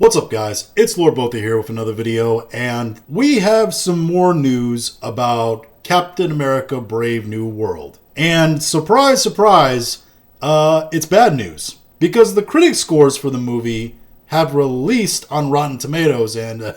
What's up, guys? It's Lord Botha here with another video, and we have some more news about Captain America Brave New World. And surprise, surprise, it's bad news. Because the critic scores for the movie have released on Rotten Tomatoes, and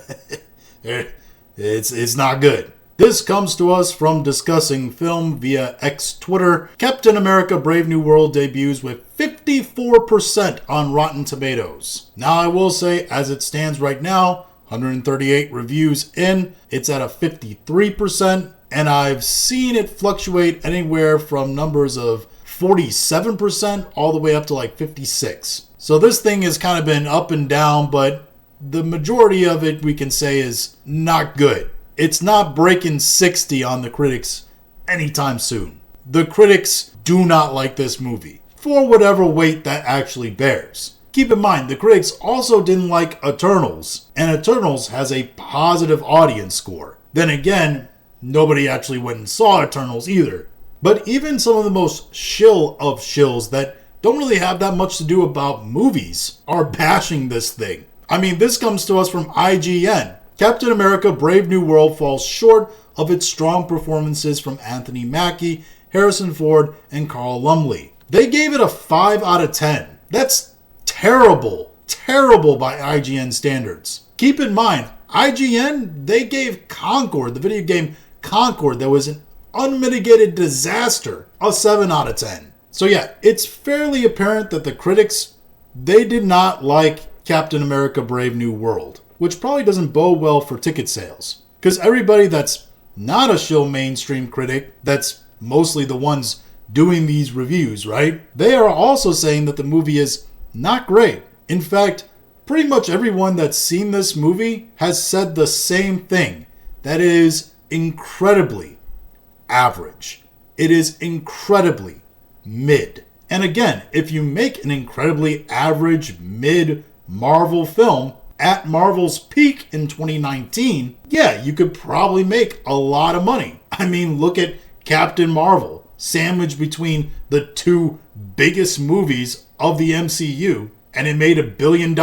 it's not good. This comes to us from Discussing Film via X Twitter. Captain America Brave New World debuts with 54% on Rotten Tomatoes. Now I will say, as it stands right now, 138 reviews in, it's at a 53%, and I've seen it fluctuate anywhere from numbers of 47% all the way up to like 56. So this thing has kind of been up and down, but the majority of it we can say is not good. It's not breaking 60 on the critics anytime soon. The critics do not like this movie, for whatever weight that actually bears. Keep in mind, the critics also didn't like Eternals, and Eternals has a positive audience score. Then again, nobody actually went and saw Eternals either. But even some of the most shill of shills that don't really have that much to do about movies are bashing this thing. I mean, this comes to us from IGN. Captain America Brave New World falls short of its strong performances from Anthony Mackie, Harrison Ford, and Carl Lumbly. They gave it a 5 out of 10. That's terrible. Terrible by IGN standards. Keep in mind, IGN, they gave Concord, the video game Concord, that was an unmitigated disaster, a 7 out of 10. So yeah, it's fairly apparent that the critics, they did not like Captain America Brave New World, which probably doesn't bode well for ticket sales. Because everybody that's not a shill mainstream critic, that's mostly the ones doing these reviews, right? They are also saying that the movie is not great. In fact, pretty much everyone that's seen this movie has said the same thing. That it is incredibly average. It is incredibly mid. And again, if you make an incredibly average mid Marvel film at Marvel's peak in 2019, yeah, you could probably make a lot of money. I mean, look at Captain Marvel, sandwiched between the two biggest movies of the MCU, and it made $1 billion.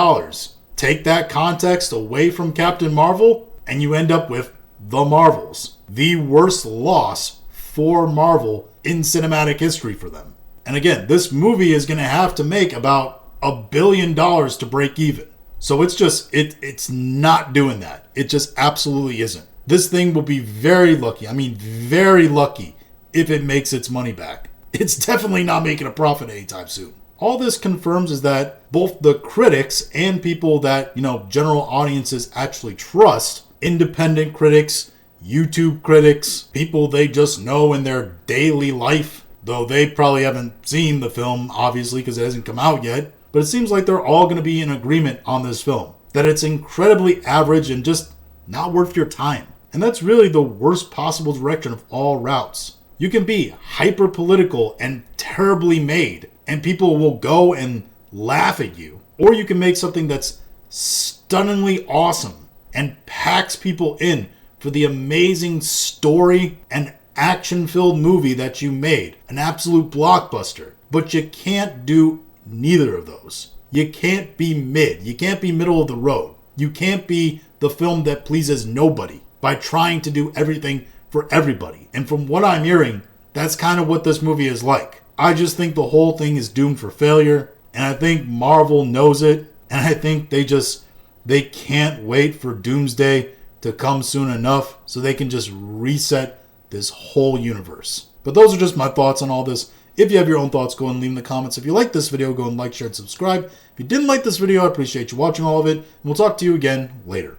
Take that context away from Captain Marvel, and you end up with The Marvels, the worst loss for Marvel in cinematic history for them. And again, this movie is going to have to make about $1 billion to break even. So it's just, it's not doing that. It just absolutely isn't. This thing will be very lucky. I mean, very lucky if it makes its money back. It's definitely not making a profit anytime soon. All this confirms is that both the critics and people that, general audiences actually trust, independent critics, YouTube critics, people they just know in their daily life, though they probably haven't seen the film, obviously, because it hasn't come out yet. But it seems like they're all going to be in agreement on this film. That it's incredibly average and just not worth your time. And that's really the worst possible direction of all routes. You can be hyper political and terribly made, and people will go and laugh at you. Or you can make something that's stunningly awesome and packs people in for the amazing story and action-filled movie that you made. An absolute blockbuster. But you can't do neither of those. You can't be mid. You can't be middle of the road. You can't be the film that pleases nobody by trying to do everything for everybody. And from what I'm hearing, that's kind of what this movie is like. I just think the whole thing is doomed for failure. And I think Marvel knows it. And I think they can't wait for Doomsday to come soon enough so they can just reset this whole universe. But those are just my thoughts on all this. If you have your own thoughts, go and leave in the comments. If you like this video, go and like, share, and subscribe. If you didn't like this video, I appreciate you watching all of it. And we'll talk to you again later.